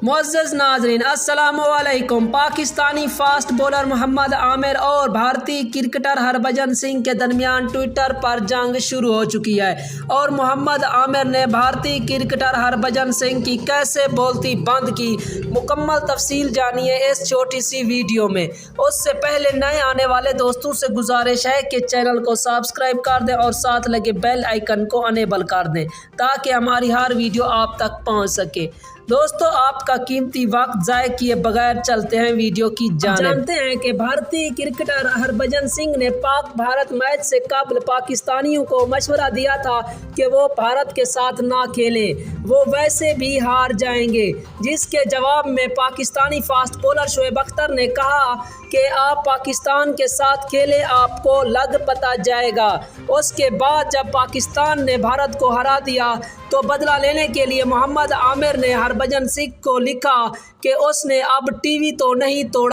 معزز ناظرین السلام علیکم۔ پاکستانی فاسٹ بولر محمد عامر اور بھارتی کرکٹر ہربھجن سنگھ کے درمیان ٹوئٹر پر جنگ شروع ہو چکی ہے اور محمد عامر نے بھارتی کرکٹر ہربھجن سنگھ کی کیسے بولتی بند کی، مکمل تفصیل جانیے اس چھوٹی سی ویڈیو میں۔ اس سے پہلے نئے آنے والے دوستوں سے گزارش ہے کہ چینل کو سبسکرائب کر دیں اور ساتھ لگے بیل آئیکن کو انیبل کر دیں تاکہ ہماری ہر ویڈیو آپ تک پہنچ سکے۔ دوستو، آپ کا قیمتی وقت ضائع کیے بغیر چلتے ہیں ویڈیو کی جانب۔ جانتے ہیں کہ بھارتی کرکٹر ہربھجن سنگھ نے پاک بھارت میچ سے قبل پاکستانیوں کو مشورہ دیا تھا کہ وہ بھارت کے ساتھ نہ کھیلیں، وہ ویسے بھی ہار جائیں گے، جس کے جواب میں پاکستانی فاسٹ بولر شعیب اختر نے کہا کہ آپ پاکستان کے ساتھ کھیلیں، آپ کو لگ پتہ جائے گا۔ اس کے بعد جب پاکستان نے بھارت کو ہرا دیا تو بدلہ لینے کے لیے محمد عامر نے ہربھجن سنگھ کو لکھا کہ اس نے اب ٹی وی تو نہیں توڑا